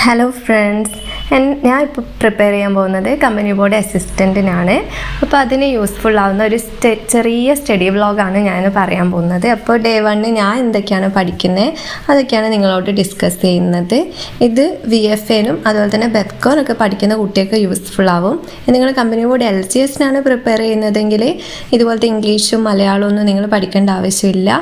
Hello friends, ഞാൻ ഇപ്പോൾ prepare ചെയ്യാൻ പോകുന്നത് കമ്പനി ബോർഡ് അസിസ്റ്റൻറ്റിനാണ്. അപ്പോൾ അതിന് യൂസ്ഫുൾ ആവുന്ന ഒരു ചെറിയ സ്റ്റഡി വ്ളോഗാണ് ഞാൻ പറയാൻ പോകുന്നത്. അപ്പോൾ ഡേ 1 ഞാൻ എന്തൊക്കെയാണ് പഠിക്കുന്നത് അതൊക്കെയാണ് നിങ്ങളോട് ഡിസ്കസ് ചെയ്യുന്നത്. ഇത് VFAനും അതുപോലെ തന്നെ ബെത്കോനൊക്കെ പഠിക്കുന്ന കുട്ടികൾക്ക് യൂസ്ഫുൾ ആവും. നിങ്ങൾ കമ്പനി ബോർഡ് LGSനാണ് പ്രിപ്പയർ ചെയ്യുന്നതെങ്കിൽ ഇതുപോലത്തെ ഇംഗ്ലീഷും മലയാളവും ഒന്നും നിങ്ങൾ പഠിക്കേണ്ട ആവശ്യമില്ല.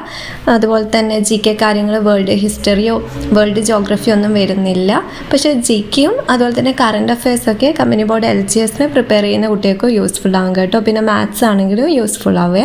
അതുപോലെ തന്നെ GK കാര്യങ്ങൾ, വേൾഡ് ഹിസ്റ്ററിയോ വേൾഡ് ജോഗ്രഫിയോ ഒന്നും വരുന്നില്ല. പക്ഷേ GKയും അതുപോലെ തന്നെ കറണ്ട് അഫയേഴ്സൊക്കെ കമ്പനി ബോർഡ് LGSന് പ്രിപ്പയർ ചെയ്യുന്ന കുട്ടികൾക്ക് യൂസ്ഫുൾ ആവും കേട്ടോ. പിന്നെ മാത്സ് ആണെങ്കിലും യൂസ്ഫുൾ ആവേ.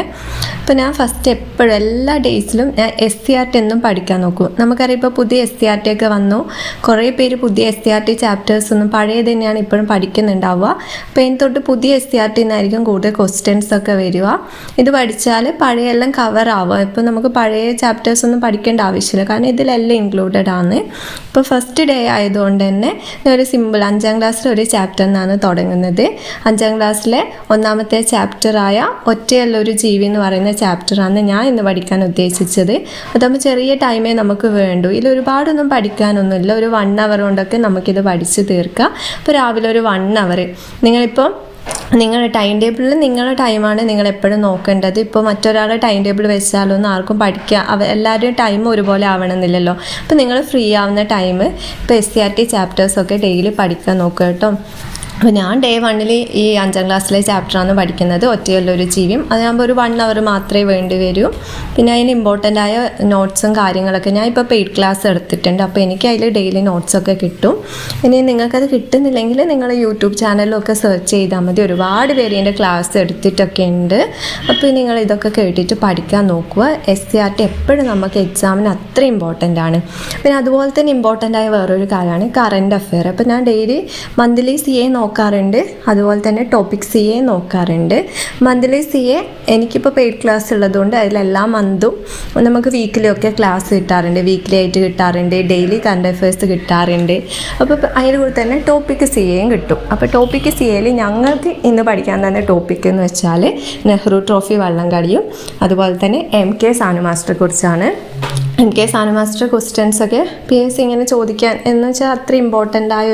അപ്പോൾ ഞാൻ ഫസ്റ്റ് എപ്പോഴും എല്ലാ ഡേയ്സിലും ഞാൻ SCRT എന്നും പഠിക്കാൻ നോക്കും. നമുക്കറിയാം ഇപ്പോൾ പുതിയ SCRT ഒക്കെ വന്നു. കുറേ പേര് പുതിയ SCRT ചാപ്റ്റേഴ്സ് ഒന്നും പഴയത് തന്നെയാണ് ഇപ്പോഴും പഠിക്കുന്നുണ്ടാവുക. അപ്പോൾ അതിന് തൊട്ട് പുതിയ SCRT നിന്നായിരിക്കും കൂടുതൽ ക്വസ്റ്റ്യൻസ് ഒക്കെ വരിക. ഇത് പഠിച്ചാൽ പഴയെല്ലാം കവർ ആവുക. ഇപ്പോൾ നമുക്ക് പഴയ ചാപ്റ്റേഴ്സ് ഒന്നും പഠിക്കേണ്ട ആവശ്യമില്ല, കാരണം ഇതിലെല്ലാം ഇൻക്ലൂഡഡ് ആണ്. ഇപ്പോൾ ഫസ്റ്റ് ഡേ ആയതുകൊണ്ട് തന്നെ ഒരു സിമ്പിൾ 5ാം ക്ലാസ്സിലെ ഒരു ചാപ്റ്റർ നിന്നാണ് തുടങ്ങുന്നത്. 5ാം ക്ലാസ്സിലെ 1ാമത്തെ ചാപ്റ്ററായ ഒറ്റയുള്ളൊരു ജീവി എന്ന് പറയുന്ന ചാപ്റ്ററാണ് ഞാൻ ഇന്ന് പഠിക്കാൻ ഉദ്ദേശിച്ചത്. അതാകുമ്പോൾ ചെറിയ ടൈമേ നമുക്ക് വേണ്ടൂ. ഇതിൽ ഒരുപാടൊന്നും പഠിക്കാനൊന്നുമില്ല. ഒരു 1 hour കൊണ്ടൊക്കെ നമുക്കിത് പഠിച്ച് തീർക്കാം. അപ്പോൾ രാവിലെ ഒരു 1 hour നിങ്ങളിപ്പോൾ നിങ്ങളുടെ ടൈം ടേബിളിൽ നിങ്ങളുടെ ടൈമാണ് നിങ്ങൾ എപ്പോഴും നോക്കേണ്ടത്. ഇപ്പോൾ മറ്റൊരാളുടെ ടൈം ടേബിൾ വെച്ചാലൊന്നും ആർക്കും പഠിക്കുക, എല്ലാവരുടെയും ടൈം ഒരുപോലെ ആവണമെന്നില്ലല്ലോ. അപ്പോൾ നിങ്ങൾ ഫ്രീ ആവുന്ന ടൈം ഇപ്പോൾ SCRT ചാപ്റ്റേഴ്സൊക്കെ ഡെയിലി പഠിക്കാൻ നോക്കുക കേട്ടോ. അപ്പോൾ ഞാൻ ഡേ 1 ഈ 5ാം ക്ലാസ്സിലെ ചാപ്റ്ററാണ് പഠിക്കുന്നത്, ഒറ്റയുള്ളൊരു ജീവിയും. അതാകുമ്പോൾ ഒരു 1 hour മാത്രമേ വേണ്ടി വരൂ. പിന്നെ അതിന് ഇമ്പോർട്ടൻ്റ് ആയ നോട്ട്സും കാര്യങ്ങളൊക്കെ ഞാൻ ഇപ്പോൾ പെയ്ഡ് ക്ലാസ് എടുത്തിട്ടുണ്ട്. അപ്പോൾ എനിക്ക് അതിൽ ഡെയിലി നോട്ട്സൊക്കെ കിട്ടും. ഇനി നിങ്ങൾക്കത് കിട്ടുന്നില്ലെങ്കിൽ നിങ്ങൾ യൂട്യൂബ് ചാനലിലൊക്കെ സെർച്ച് ചെയ്താൽ മതി. ഒരുപാട് പേര് എൻ്റെ ക്ലാസ് എടുത്തിട്ടൊക്കെ ഉണ്ട്. അപ്പോൾ നിങ്ങൾ ഇതൊക്കെ കേട്ടിട്ട് പഠിക്കാൻ നോക്കുക. SCRT എപ്പോഴും നമുക്ക് എക്സാമിന് അത്ര ഇമ്പോർട്ടൻ്റ് ആണ്. പിന്നെ അതുപോലെ തന്നെ ഇമ്പോർട്ടൻ്റ് ആയ വേറൊരു കാര്യമാണ് കറണ്ട് അഫെയർ. അപ്പോൾ ഞാൻ ഡെയിലി മന്ത്ലി CA നോക്കാറുണ്ട്, അതുപോലെ തന്നെ ടോപ്പിക് CA നോക്കാറുണ്ട്. മന്ത്ലി CA എനിക്കിപ്പോൾ പെയ്ഡ് ക്ലാസ് ഉള്ളതുകൊണ്ട് അതിലെല്ലാ മന്തും നമുക്ക് വീക്കിലൊക്കെ ക്ലാസ് കിട്ടാറുണ്ട്. വീക്കിലി ആയിട്ട് കിട്ടാറുണ്ട്, ഡെയിലി കറണ്ട് അഫയേഴ്സ് കിട്ടാറുണ്ട്. അപ്പോൾ അതിൻ്റെ കൂടെ തന്നെ ടോപ്പിക് CAയും കിട്ടും. അപ്പോൾ ടോപ്പിക് CAയിൽ ഞങ്ങൾക്ക് ഇന്ന് പഠിക്കാൻ തന്നെ ടോപ്പിക് എന്ന് വെച്ചാൽ നെഹ്റു ട്രോഫി വള്ളംകളിയും അതുപോലെ തന്നെ MK സാനു മാസ്റ്ററെ കുറിച്ചാണ്. MK സാനു മാസ്റ്റർ ക്വസ്റ്റ്യൻസൊക്കെ PSC ഇങ്ങനെ ചോദിക്കാൻ എന്ന് വെച്ചാൽ അത്ര ഇമ്പോർട്ടൻ്റ് ആയ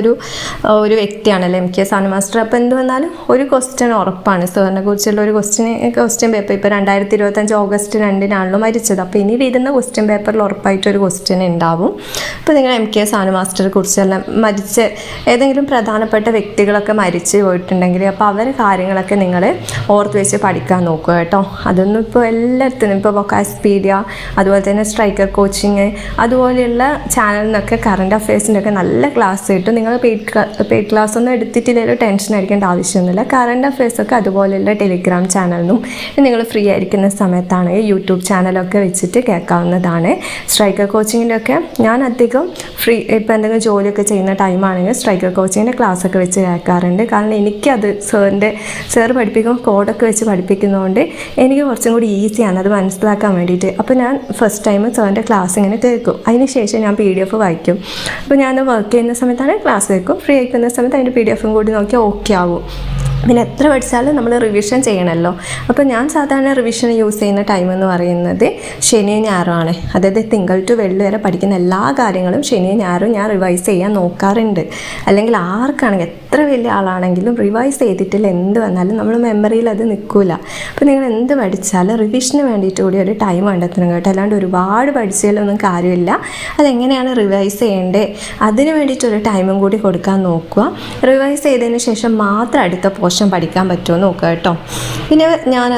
ഒരു വ്യക്തിയാണല്ലോ MK സാനു മാസ്റ്റർ. അപ്പോൾ എന്ത് വന്നാലും ഒരു ക്വസ്റ്റ്യൻ ഉറപ്പാണ്. സാറിനെ കുറിച്ചുള്ള ഒരു ക്വസ്റ്റ്യൻ പേപ്പർ ഇപ്പോൾ 2025 ഓഗസ്റ്റ് 2 മരിച്ചത്. അപ്പോൾ ഇനി വരുന്ന ക്വസ്റ്റ്യൻ പേപ്പറിൽ ഉറപ്പായിട്ടൊരു ക്വസ്റ്റ്യൻ ഉണ്ടാവും. അപ്പോൾ നിങ്ങൾ MK സാനു മാസ്റ്ററെ കുറിച്ചെല്ലാം മരിച്ച ഏതെങ്കിലും പ്രധാനപ്പെട്ട വ്യക്തികളൊക്കെ മരിച്ചു പോയിട്ടുണ്ടെങ്കിൽ അപ്പോൾ അവരെ കാര്യങ്ങളൊക്കെ നിങ്ങൾ ഓർത്ത് വെച്ച് പഠിക്കാൻ നോക്കുക കേട്ടോ. അതൊന്നും ഇപ്പോൾ എല്ലായിടത്തും ഇപ്പോൾ വൊക്കാസ്പീഡിയ അതുപോലെ തന്നെ സ്ട്രൈക്കർ കോച്ചിങ് അതുപോലെയുള്ള ചാനലിൽ നിന്നൊക്കെ കറണ്ട് അഫയേഴ്സിൻ്റെ ഒക്കെ നല്ല ക്ലാസ് കിട്ടും. നിങ്ങൾ പെയ്ഡ് ക്ലാസ് ഒന്നും എടുത്തിട്ടില്ലെങ്കിൽ ടെൻഷൻ അടിക്കേണ്ട ആവശ്യമൊന്നുമില്ല. കറണ്ട് അഫയേഴ്സൊക്കെ അതുപോലെയുള്ള ടെലിഗ്രാം ചാനലിനും നിങ്ങൾ ഫ്രീ ആയിരിക്കുന്ന സമയത്താണെങ്കിൽ യൂട്യൂബ് ചാനലൊക്കെ വെച്ചിട്ട് കേൾക്കാവുന്നതാണ്. സ്ട്രൈക്കർ കോച്ചിങ്ങിൻ്റെ ഒക്കെ ഞാൻ അധികം ഫ്രീ ഇപ്പോൾ എന്തെങ്കിലും ജോലിയൊക്കെ ചെയ്യുന്ന ടൈമാണെങ്കിൽ സ്ട്രൈക്കർ കോച്ചിങ്ങിൻ്റെ ക്ലാസ്സൊക്കെ വെച്ച് കേൾക്കാറുണ്ട്. കാരണം എനിക്കത് സാർ പഠിപ്പിക്കുമ്പോൾ കോഡൊക്കെ വെച്ച് പഠിപ്പിക്കുന്നതുകൊണ്ട് എനിക്ക് കുറച്ചും കൂടി ഈസിയാണ് അത് മനസ്സിലാക്കാൻ വേണ്ടിയിട്ട്. അപ്പോൾ ഞാൻ ഫസ്റ്റ് ടൈം സാറിൻ്റെ ക്ലാസ് ഇങ്ങനെ കേൾക്കും, അതിന് ശേഷം ഞാൻ PDF വായിക്കും. അപ്പോൾ ഞാൻ വർക്ക് ചെയ്യുന്ന സമയത്താണ് ക്ലാസ് കേൾക്കും, ഫ്രീ ആയിരിക്കുന്ന സമയത്ത് അതിൻ്റെ PDF കൂടി നോക്കിയാൽ ഓക്കെ ആവും. പിന്നെ എത്ര പഠിച്ചാലും നമ്മൾ റിവിഷൻ ചെയ്യണമല്ലോ. അപ്പോൾ ഞാൻ സാധാരണ റിവിഷൻ യൂസ് ചെയ്യുന്ന ടൈം എന്ന് പറയുന്നത് ശനിയും ഞായറുമാണ്. അതായത് തിങ്കൾ ടു വെള്ളി വരെ പഠിക്കുന്ന എല്ലാ കാര്യങ്ങളും ശനിയും ഞായറും ഞാൻ റിവൈസ് ചെയ്യാൻ നോക്കാറുണ്ട്. അല്ലെങ്കിൽ ആർക്കാണെങ്കിൽ എത്ര വലിയ ആളാണെങ്കിലും റിവൈസ് ചെയ്തിട്ടില്ല എന്ത് വന്നാലും നമ്മൾ മെമ്മറിയിൽ അത് നിൽക്കില്ല. അപ്പോൾ നിങ്ങൾ എന്ത് പഠിച്ചാലും റിവിഷന് വേണ്ടിയിട്ട് കൂടി ഒരു ടൈം കണ്ടെത്തണം കേട്ടോ. അല്ലാണ്ട് ഒരുപാട് പഠിച്ചാലൊന്നും കാര്യമില്ല. അതെങ്ങനെയാണ് റിവൈസ് ചെയ്യേണ്ടത് അതിന് വേണ്ടിയിട്ടൊരു ടൈമും കൂടി കൊടുക്കാൻ നോക്കുക. റിവൈസ് ചെയ്തതിന് ശേഷം മാത്രം അടുത്ത പോർഷൻ പഠിക്കാൻ പറ്റുമോ നോക്കുക കേട്ടോ. പിന്നെ ഞാൻ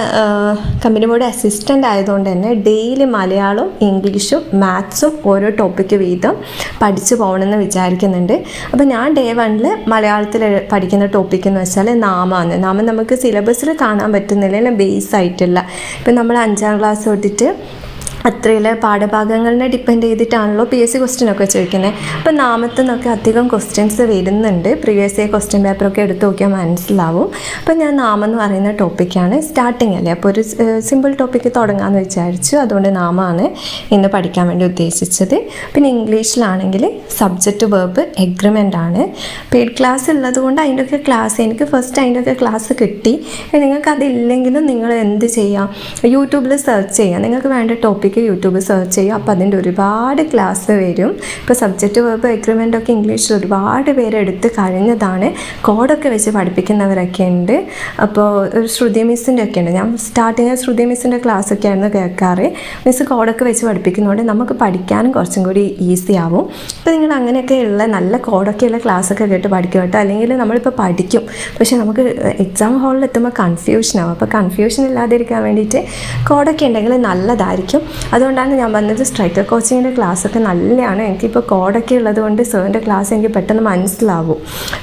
കമ്പനി ബോർഡ് അസിസ്റ്റൻ്റ് ആയതുകൊണ്ട് തന്നെ ഡെയിലി മലയാളവും ഇംഗ്ലീഷും മാത്സും ഓരോ ടോപ്പിക്ക് വീതം പഠിച്ചു പോകണമെന്ന് വിചാരിക്കുന്നുണ്ട്. അപ്പോൾ ഞാൻ ഡേ 1 മലയാളത്തിൽ പഠിക്കുന്ന ടോപ്പിക് എന്ന് വെച്ചാൽ നാമമാണ്. നാമം നമുക്ക് സിലബസിൽ കാണാൻ പറ്റുന്നില്ല, ബേസ് ആയിട്ടുള്ള. ഇപ്പം നമ്മൾ 5ാം ക്ലാസ് തൊട്ടിട്ട് അത്രയിലെ പാഠഭാഗങ്ങളിനെ ഡിപ്പെൻഡ് ചെയ്തിട്ടാണല്ലോ PSC ക്വസ്റ്റ്യനൊക്കെ ചോദിക്കുന്നത്. അപ്പോൾ നാമത്തിൽ നിന്നൊക്കെ അധികം ക്വസ്റ്റ്യൻസ് വരുന്നുണ്ട്. പ്രീവിയസ് ഇയർ ക്വസ്റ്റ്യൻ പേപ്പറൊക്കെ എടുത്ത് നോക്കിയാൽ മനസ്സിലാവും. അപ്പോൾ ഞാൻ നാമം എന്ന് പറയുന്ന ടോപ്പിക്കാണ് സ്റ്റാർട്ടിങ് അല്ലേ, അപ്പോൾ ഒരു സിമ്പിൾ ടോപ്പിക്ക് തുടങ്ങാമെന്ന് വിചാരിച്ചു. അതുകൊണ്ട് നാമമാണ് ഇന്ന് പഠിക്കാൻ വേണ്ടി ഉദ്ദേശിച്ചത്. പിന്നെ ഇംഗ്ലീഷിലാണെങ്കിൽ സബ്ജക്റ്റ് വെർബ് എഗ്രിമെൻ്റ് ആണ്. പെയ്ഡ് ക്ലാസ് ഉള്ളതുകൊണ്ട് അതിൻ്റെയൊക്കെ ക്ലാസ് എനിക്ക് ഫസ്റ്റ് അതിൻ്റെയൊക്കെ ക്ലാസ് കിട്ടി. നിങ്ങൾക്ക് അതില്ലെങ്കിലും നിങ്ങൾ എന്ത് ചെയ്യാം, യൂട്യൂബിൽ സെർച്ച് ചെയ്യാം. നിങ്ങൾക്ക് വേണ്ട ടോപ്പിക് ടോപ്പിക്ക് യൂട്യൂബ് സെർച്ച് ചെയ്യും. അപ്പോൾ അതിൻ്റെ ഒരുപാട് ക്ലാസ് വരും. ഇപ്പോൾ സബ്ജക്റ്റ് വെർബ് എഗ്രിമെൻ്റ് ഒക്കെ ഇംഗ്ലീഷിൽ ഒരുപാട് പേര് എടുത്ത് കഴിഞ്ഞതാണ്. കോഡൊക്കെ വെച്ച് പഠിപ്പിക്കുന്നവരൊക്കെ ഉണ്ട്. അപ്പോൾ ഒരു ശ്രുതി മിസ്സിൻ്റെ ഒക്കെ ഉണ്ട്. ഞാൻ സ്റ്റാർട്ടിങ് ശ്രുതി മിസ്സിൻ്റെ ക്ലാസ്സൊക്കെ ആയിരുന്നു കേൾക്കാറ്. മിസ്സ് കോഡൊക്കെ വെച്ച് പഠിപ്പിക്കുന്നതുകൊണ്ട് നമുക്ക് പഠിക്കാനും കുറച്ചും കൂടി ഈസി ആവും. അപ്പോൾ നിങ്ങൾ അങ്ങനെയൊക്കെയുള്ള നല്ല കോഡൊക്കെയുള്ള ക്ലാസ്സൊക്കെ കേട്ട് പഠിക്കും കേട്ടോ. അല്ലെങ്കിൽ നമ്മളിപ്പോൾ പഠിക്കും, പക്ഷേ നമുക്ക് എക്സാം ഹാളിൽ എത്തുമ്പോൾ കൺഫ്യൂഷനാവും. അപ്പോൾ കൺഫ്യൂഷൻ ഇല്ലാതിരിക്കാൻ വേണ്ടിയിട്ട് കോഡൊക്കെ ഉണ്ടെങ്കിൽ നല്ലതായിരിക്കും. അതുകൊണ്ടാണ് ഞാൻ വന്നത്. സ്ട്രൈക്കർ കോച്ചിങ്ങിൻ്റെ ക്ലാസ്സൊക്കെ നല്ലതാണ്. എനിക്കിപ്പോൾ കോഡൊക്കെ ഉള്ളത് കൊണ്ട് സാറിൻ്റെ ക്ലാസ് എനിക്ക് പെട്ടെന്ന് മനസ്സിലാവും.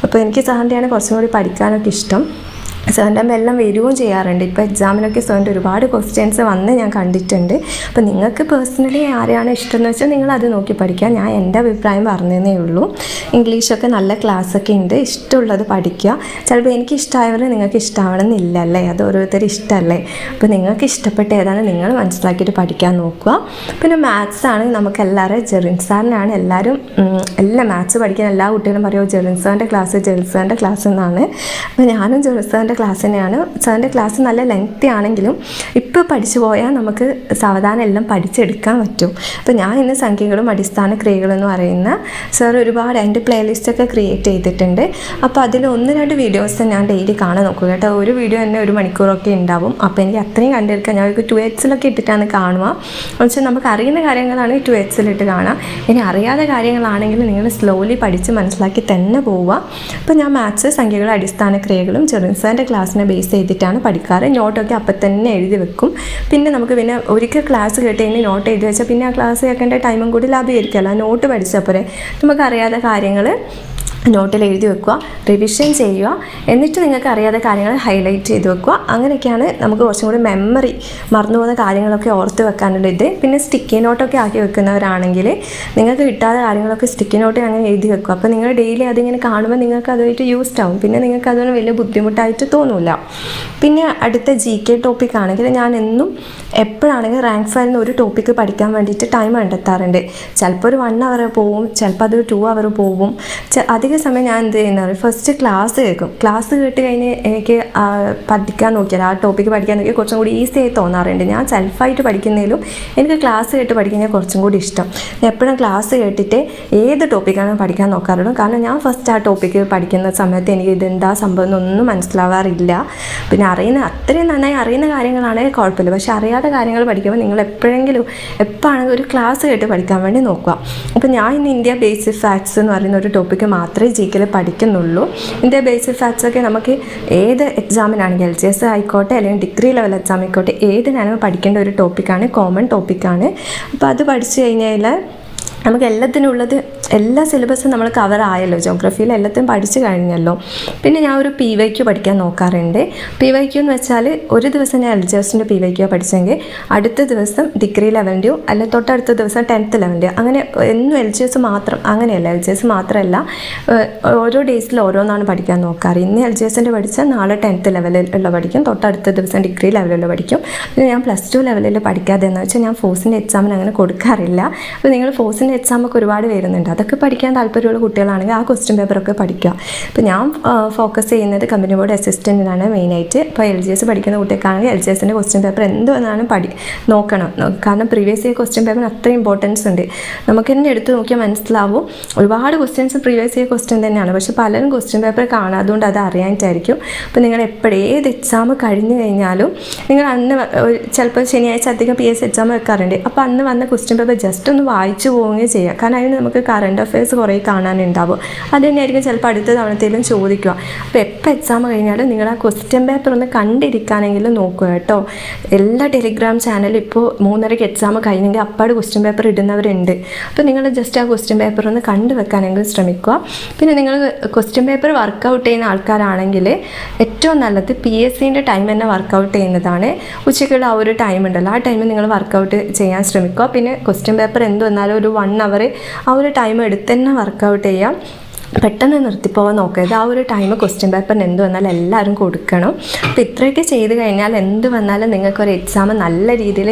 അപ്പോൾ എനിക്ക് സാറിൻ്റെയാണ് കുറച്ചും കൂടി പഠിക്കാനൊക്കെ ഇഷ്ടം. സാറിൻ്റെ എല്ലാം വരികയും ചെയ്യാറുണ്ട്. ഇപ്പോൾ എക്സാമിനൊക്കെ സാറിൻ്റെ ഒരുപാട് ക്വസ്റ്റ്യൻസ് വന്ന് ഞാൻ കണ്ടിട്ടുണ്ട്. അപ്പോൾ നിങ്ങൾക്ക് പേഴ്സണലി ആരെയാണ് ഇഷ്ടം എന്ന് വെച്ചാൽ നിങ്ങൾ അത് നോക്കി പഠിക്കുക. ഞാൻ എൻ്റെ അഭിപ്രായം പറഞ്ഞതേ ഉള്ളൂ. ഇംഗ്ലീഷൊക്കെ നല്ല ക്ലാസ്സൊക്കെ ഉണ്ട്. ഇഷ്ടമുള്ളത് പഠിക്കുക. ചിലപ്പോൾ എനിക്ക് ഇഷ്ടമായവരെ നിങ്ങൾക്ക് ഇഷ്ടമാവണമെന്നില്ല അല്ലേ, അത് ഓരോരുത്തരും ഇഷ്ടമല്ലേ. അപ്പോൾ നിങ്ങൾക്ക് ഇഷ്ടപ്പെട്ട ഏതാണ് നിങ്ങൾ മനസ്സിലാക്കിയിട്ട് പഠിക്കാൻ നോക്കുക. പിന്നെ മാത്സ് ആണ് നമുക്ക് എല്ലാവരും ജെറിൻ സാറിനാണ് എല്ലാവരും എല്ലാ മാത്സ് പഠിക്കാൻ എല്ലാ കുട്ടികളും പറയുമോ ജെറിൻ സാറിൻ്റെ ക്ലാസ് എന്നാണ്. അപ്പോൾ ഞാനും ജെറിൻ സാറിൻ്റെ ക്ലാസ് തന്നെയാണ്. സാറിൻ്റെ ക്ലാസ് നല്ല ലെങ്തി ആണെങ്കിലും ഇപ്പോൾ പഠിച്ചു പോയാൽ നമുക്ക് സാവധാനം എല്ലാം പഠിച്ചെടുക്കാൻ പറ്റും. അപ്പോൾ ഞാൻ ഇന്ന് സംഖ്യകളും അടിസ്ഥാന ക്രിയകളും എന്ന് പറയുന്ന സാർ ഒരുപാട് എൻ്റെ പ്ലേലിസ്റ്റൊക്കെ ക്രിയേറ്റ് ചെയ്തിട്ടുണ്ട്. അപ്പോൾ അതിൽ 1-2 വീഡിയോസ് ഞാൻ ഡെയിലി കാണാൻ നോക്കുക കേട്ടോ. ഒരു വീഡിയോ തന്നെ 1 മണിക്കൂറൊക്കെ ഉണ്ടാവും. അപ്പോൾ എനിക്ക് അത്രയും കണ്ടെടുക്കാൻ ഞാൻ 2x ഇട്ടിട്ടാണ് കാണുക. എന്നുവെച്ചാൽ നമുക്ക് അറിയുന്ന കാര്യങ്ങളാണെങ്കിൽ 2x കാണാം. ഇനി അറിയാത്ത കാര്യങ്ങളാണെങ്കിൽ നിങ്ങൾ സ്ലോലി പഠിച്ച് മനസ്സിലാക്കി തന്നെ പോവുക. അപ്പോൾ ഞാൻ മാത്സ്, സംഖ്യകളും അടിസ്ഥാന ക്രിയകളും ജെറിൻ സാറിൻ്റെ ക്ലാസ്സിനെ ബേസ് ചെയ്തിട്ടാണ് പഠിക്കാറ്. നോട്ടൊക്കെ അപ്പം തന്നെ എഴുതി വെക്കും. പിന്നെ നമുക്ക് ഒരിക്കൽ ക്ലാസ് കേട്ട് കഴിഞ്ഞ് നോട്ട് എഴുതി വെച്ചാൽ പിന്നെ ആ ക്ലാസ് കേൾക്കേണ്ട ടൈമും കൂടി ലാഭീകരിക്കുമല്ലോ. ആ നോട്ട് പഠിച്ചപ്പോഴേ നമുക്കറിയാത്ത കാര്യങ്ങൾ നോട്ടിൽ എഴുതി വെക്കുക, റിവിഷൻ ചെയ്യുക. എന്നിട്ട് നിങ്ങൾക്ക് അറിയാത്ത കാര്യങ്ങൾ ഹൈലൈറ്റ് ചെയ്ത് വെക്കുക. അങ്ങനെയൊക്കെയാണ് നമുക്ക് കുറച്ചും കൂടി മെമ്മറി, മറന്നു പോകുന്ന കാര്യങ്ങളൊക്കെ ഓർത്ത് വെക്കാനുള്ള ഇത്. പിന്നെ സ്റ്റിക്കി നോട്ടൊക്കെ ആക്കി വെക്കുന്നവരാണെങ്കിൽ നിങ്ങൾക്ക് കിട്ടാത്ത കാര്യങ്ങളൊക്കെ സ്റ്റിക്കി നോട്ടിൽ അങ്ങനെ എഴുതി വെക്കുക. അപ്പോൾ നിങ്ങൾ ഡെയിലി അതിങ്ങനെ കാണുമ്പോൾ നിങ്ങൾക്ക് അതുമായിട്ട് യൂസ്ഡ് ആവും. പിന്നെ നിങ്ങൾക്ക് അതൊന്നും വലിയ ബുദ്ധിമുട്ടായിട്ട് തോന്നില്ല. പിന്നെ അടുത്ത GK ടോപ്പിക് ആണെങ്കിൽ ഞാൻ എപ്പോഴാണെങ്കിൽ റാങ്ക് ഫയലിന് ഒരു ടോപ്പിക്ക് പഠിക്കാൻ വേണ്ടിയിട്ട് ടൈം കണ്ടെത്താറുണ്ട്. ചിലപ്പോൾ ഒരു 1 അവർ പോവും, ചിലപ്പോൾ അത് 2 അവർ പോവും. അധിക സമയം ഞാൻ എന്ത് ചെയ്യുന്നത്, ഫസ്റ്റ് ക്ലാസ് കേൾക്കും. ക്ലാസ് കേട്ട് കഴിഞ്ഞ് എനിക്ക് പഠിക്കാൻ നോക്കിയാൽ ആ ടോപ്പിക്ക് പഠിക്കാൻ നോക്കിയാൽ കുറച്ചും കൂടി ഈസി ആയി തോന്നാറുണ്ട്. ഞാൻ സെൽഫായിട്ട് പഠിക്കുന്നതിലും എനിക്ക് ക്ലാസ് കേട്ട് പഠിക്കുന്നത് കുറച്ചും കൂടി ഇഷ്ടം. ഞാൻ എപ്പോഴും ക്ലാസ് കേട്ടിട്ട് ഏത് ടോപ്പിക്കാണ് പഠിക്കാൻ നോക്കാറുള്ളൂ. കാരണം ഞാൻ ഫസ്റ്റ് ആ ടോപ്പിക്ക് പഠിക്കുന്ന സമയത്ത് എനിക്ക് ഇതെന്താ സംഭവം എന്നൊന്നും മനസ്സിലാവാറില്ല. പിന്നെ അത്രയും നന്നായി അറിയുന്ന കാര്യങ്ങളാണെങ്കിൽ കുഴപ്പമില്ല. പക്ഷെ അറിയാത്ത കാര്യങ്ങൾ പഠിക്കുമ്പോൾ നിങ്ങൾ എപ്പോഴാണെങ്കിൽ ഒരു ക്ലാസ് കേട്ട് പഠിക്കാൻ വേണ്ടി നോക്കുക. അപ്പോൾ ഞാൻ ഇന്ന് ഇന്ത്യ ബേസിക് ഫാക്ട്സ് എന്ന് പറയുന്ന ഒരു ടോപ്പിക്ക് മാത്രമേ GK പഠിക്കുന്നുള്ളൂ. ഇന്ത്യ ബേസിക് ഫാക്ട്സ് ഒക്കെ നമുക്ക് ഏത് എക്സാമിനാണെങ്കിൽ LGS ആയിക്കോട്ടെ അല്ലെങ്കിൽ ഡിഗ്രി ലെവൽ എക്സാം ആയിക്കോട്ടെ ഏതിനാണ് പഠിക്കേണ്ട ഒരു ടോപ്പിക്കാണ്, കോമൺ ടോപ്പിക്കാണ്. അപ്പോൾ അത് പഠിച്ചു കഴിഞ്ഞാൽ നമുക്ക് എല്ലാത്തിനുള്ളത് എല്ലാ സിലബസും നമ്മൾ കവർ ആയല്ലോ. ജോഗ്രഫിയിൽ എല്ലാത്തിനും പഠിച്ചു കഴിഞ്ഞല്ലോ. പിന്നെ ഞാൻ ഒരു PYQ പഠിക്കാൻ നോക്കാറുണ്ട്. PYQ എന്ന് വെച്ചാൽ ഒരു ദിവസം ഞാൻ LGSൻ്റെ PYQ പഠിച്ചെങ്കിൽ അടുത്ത ദിവസം ഡിഗ്രി ലെവലിൻ്റെയോ അല്ലെങ്കിൽ തൊട്ടടുത്ത ദിവസം 10th ലെവലിൻ്റെയോ അങ്ങനെ എന്നും LGS മാത്രം അങ്ങനെയല്ല. LGS മാത്രമല്ല, ഓരോ ഡേയ്സിൽ ഓരോന്നാണ് പഠിക്കാൻ നോക്കാറ്. ഇന്ന് LGSൻ്റെ പഠിച്ചാൽ നാളെ 10th ലെവലിലുള്ള പഠിക്കും, തൊട്ടടുത്ത ദിവസം ഡിഗ്രി ലെവലിലുള്ള പഠിക്കും. പിന്നെ ഞാൻ +2 ലെവലിൽ പഠിക്കാതെ എന്ന് വെച്ചാൽ ഞാൻ ഫോഴ്സിൻ്റെ എക്സാമിന് അങ്ങനെ കൊടുക്കാറില്ല. അപ്പോൾ നിങ്ങൾ ഫോഴ്സിൻ്റെ എക്സാമൊക്കെ ഒരുപാട് വരുന്നുണ്ട്. അതൊക്കെ പഠിക്കാൻ താല്പര്യമുള്ള കുട്ടികളാണെങ്കിൽ ആ ക്വസ്റ്റ്യൻ പേപ്പറൊക്കെ പഠിക്കുക. ഇപ്പോൾ ഞാൻ ഫോക്കസ് ചെയ്യുന്നത് കമ്പനി ബോർഡ് അസിസ്റ്റൻറ്റിനാണ് മെയിനായിട്ട്. ഇപ്പോൾ LGS പഠിക്കുന്ന കുട്ടികൾക്കാണെങ്കിൽ LGSൻ്റെ ക്വസ്റ്റ്യൻ പേപ്പർ എന്തുവെന്നാണ് നോക്കണം. കാരണം പ്രീവിയസ് ഇയർ ക്വസ്റ്റ്യൻ പേപ്പറിന് അത്ര ഇമ്പോർട്ടൻസ് ഉണ്ട്. നമുക്ക് തന്നെ എടുത്ത് നോക്കിയാൽ മനസ്സിലാവും. ഒരുപാട് ക്വസ്റ്റ്യൻസ് പ്രീവിയസ് ഇയർ ക്വസ്റ്റ്യൻ തന്നെയാണ്, പക്ഷേ പലരും ക്വസ്റ്റ്യൻ പേപ്പർ കാണാതുകൊണ്ട് അത് അറിയാനായിട്ടായിരിക്കും. അപ്പോൾ നിങ്ങൾ ഏത് എക്സാം കഴിഞ്ഞ് കഴിഞ്ഞാലും നിങ്ങൾ അന്ന് ചിലപ്പോൾ ശനിയാഴ്ച അധികം PS എക്സാം വെക്കാറുണ്ട്. അപ്പോൾ അന്ന് വന്ന ക്വസ്റ്റ്യൻ പേപ്പർ ജസ്റ്റ് ഒന്ന് വായിച്ചു പോവുകയും ചെയ്യുക. കാരണം അതിന് നമുക്ക് കറണ്ട് അഫയേഴ്സ് കുറേ കാണാനുണ്ടാവും. അത് തന്നെയായിരിക്കും ചിലപ്പോൾ അടുത്ത തവണത്തേലും ചോദിക്കുക. അപ്പോൾ എപ്പോൾ എക്സാം കഴിഞ്ഞാലും നിങ്ങൾ ആ ക്വസ്റ്റ്യൻ പേപ്പർ ഒന്ന് കണ്ടിരിക്കാനെങ്കിലും നോക്കുക കേട്ടോ. എല്ലാ ടെലിഗ്രാം ചാനലും ഇപ്പോൾ 3:30 എക്സാം കഴിഞ്ഞെങ്കിൽ അപ്പാട് ക്വസ്റ്റ്യൻ പേപ്പർ ഇടുന്നവരുണ്ട്. അപ്പോൾ നിങ്ങൾ ജസ്റ്റ് ആ ക്വസ്റ്റ്യൻ പേപ്പർ ഒന്ന് കണ്ടുവെക്കാനെങ്കിലും ശ്രമിക്കുക. പിന്നെ നിങ്ങൾ ക്വസ്റ്റ്യൻ പേപ്പർ വർക്കൗട്ട് ചെയ്യുന്ന ആൾക്കാരാണെങ്കിൽ ഏറ്റവും നല്ലത് PSCൻ്റെ ടൈം തന്നെ വർക്കൗട്ട് ചെയ്യുന്നതാണ്. ഉച്ചയ്ക്കുള്ള ആ ഒരു ടൈം ഉണ്ടല്ലോ, ആ ടൈമിൽ നിങ്ങൾ വർക്കൗട്ട് ചെയ്യാൻ ശ്രമിക്കുക. പിന്നെ ക്വസ്റ്റ്യൻ പേപ്പർ എന്ത് വന്നാലും ഒരു 1 അവർ ആ ഒരു ടൈം എടുത്ത് തന്നെ വർക്കൗട്ട് ചെയ്യാം. പെട്ടെന്ന് നിർത്തിപ്പോവാൻ നോക്കരുത്. ആ ഒരു ടൈം ക്വസ്റ്റ്യൻ പേപ്പറിന് എന്ത് വന്നാലും എല്ലാവരും കൊടുക്കണം. അപ്പോൾ ഇത്രയൊക്കെ ചെയ്ത് കഴിഞ്ഞാൽ എന്ത് വന്നാലും നിങ്ങൾക്കൊരു എക്സാം നല്ല രീതിയിൽ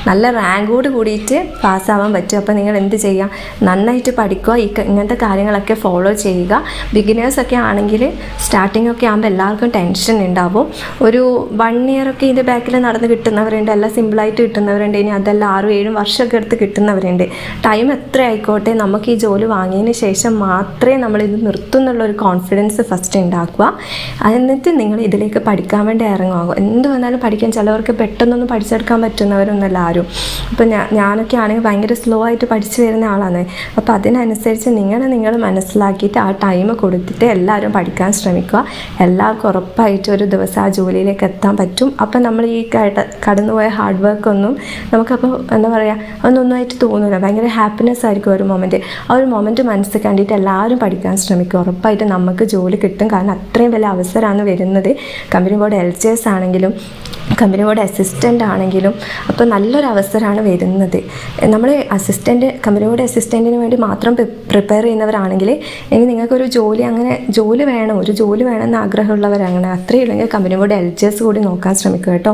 നല്ല റാങ്കോട് കൂടിയിട്ട് പാസ്സാവാൻ പറ്റും. അപ്പോൾ നിങ്ങൾ എന്ത് ചെയ്യുക, നന്നായിട്ട് പഠിക്കുക, ഇങ്ങനത്തെ കാര്യങ്ങളൊക്കെ ഫോളോ ചെയ്യുക. ബിഗിനേഴ്സൊക്കെ ആണെങ്കിൽ സ്റ്റാർട്ടിംഗ് ഒക്കെ ആകുമ്പോൾ എല്ലാവർക്കും ടെൻഷൻ ഉണ്ടാവും. ഒരു 1 year ഒക്കെ ഇതിൻ്റെ ബാക്കിൽ നടന്ന് കിട്ടുന്നവരുണ്ട്, എല്ലാം സിമ്പിളായിട്ട് കിട്ടുന്നവരുണ്ട്, ഇനി അതെല്ലാം 6-7 വർഷമൊക്കെ എടുത്ത് കിട്ടുന്നവരുണ്ട്. ടൈം എത്ര ആയിക്കോട്ടെ, നമുക്ക് ഈ ജോലി വാങ്ങിയതിന് ശേഷം മാത്രമേ നമ്മളിത് നിർത്തുന്നുള്ളൊരു കോൺഫിഡൻസ് ഫസ്റ്റ് ഉണ്ടാക്കുക. എന്നിട്ട് നിങ്ങൾ ഇതിലേക്ക് പഠിക്കാൻ വേണ്ടി ഇറങ്ങുക. എന്ത് വന്നാലും പഠിക്കാൻ, ചിലവർക്ക് പെട്ടെന്നൊന്നും പഠിച്ചെടുക്കാൻ പറ്റുന്നവരൊന്നുമല്ല ആരും. അപ്പോൾ ഞാനൊക്കെ ആണെങ്കിൽ ഭയങ്കര സ്ലോ ആയിട്ട് പഠിച്ചു വരുന്ന ആളാണ്. അപ്പോൾ അതിനനുസരിച്ച് നിങ്ങൾ മനസ്സിലാക്കിയിട്ട് ആ ടൈം കൊടുത്തിട്ട് എല്ലാവരും പഠിക്കാൻ ശ്രമിക്കുക. എല്ലാവർക്കും ഉറപ്പായിട്ട് ഒരു ദിവസം ആ ജോലിയിലേക്ക് എത്താൻ പറ്റും. അപ്പം നമ്മൾ ഈ കടന്നുപോയ ഹാർഡ് വർക്കൊന്നും നമുക്കപ്പോൾ എന്താ പറയുക, അതൊന്നൊന്നുമായിട്ട് തോന്നില്ല. ഭയങ്കര ഹാപ്പിനെസ് ആയിരിക്കും ഒരു മൊമെൻറ്റ്. ആ ഒരു മൊമെൻറ്റ് മനസ്സിൽ കണ്ടിട്ട് എല്ലാവരും പഠിക്കാൻ ശ്രമിക്കുക. ഉറപ്പായിട്ട് നമുക്ക് ജോലി കിട്ടും. കാരണം അത്രയും വലിയ അവസരമാണ് വരുന്നത്. കമ്പനി ബോർഡ് LGS ആണെങ്കിലും കമ്പനി ബോർഡ് അസിസ്റ്റൻ്റ് ആണെങ്കിലും അപ്പോൾ നല്ലൊരു അവസരമാണ് വരുന്നത്. നമ്മൾ കമ്പനി ബോർഡ് അസിസ്റ്റൻറ്റിന് വേണ്ടി മാത്രം പ്രിപ്പയർ ചെയ്യുന്നവരാണെങ്കിൽ ഇനി നിങ്ങൾക്കൊരു ജോലി വേണമെന്ന് ആഗ്രഹമുള്ളവരങ്ങനെ അത്രയും ഇല്ലെങ്കിൽ കമ്പനി ബോർഡ് LGS കൂടി നോക്കാൻ ശ്രമിക്കുക കേട്ടോ.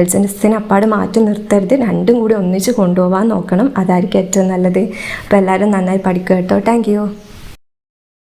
LGSനെ അപ്പാട് മാറ്റി നിർത്തരുത്, രണ്ടും കൂടി ഒന്നിച്ച് കൊണ്ടുപോകാൻ നോക്കണം. അതായിരിക്കും ഏറ്റവും നല്ലത്. അപ്പോൾ എല്ലാവരും നന്നായി പഠിക്കുക കേട്ടോ. Thank you.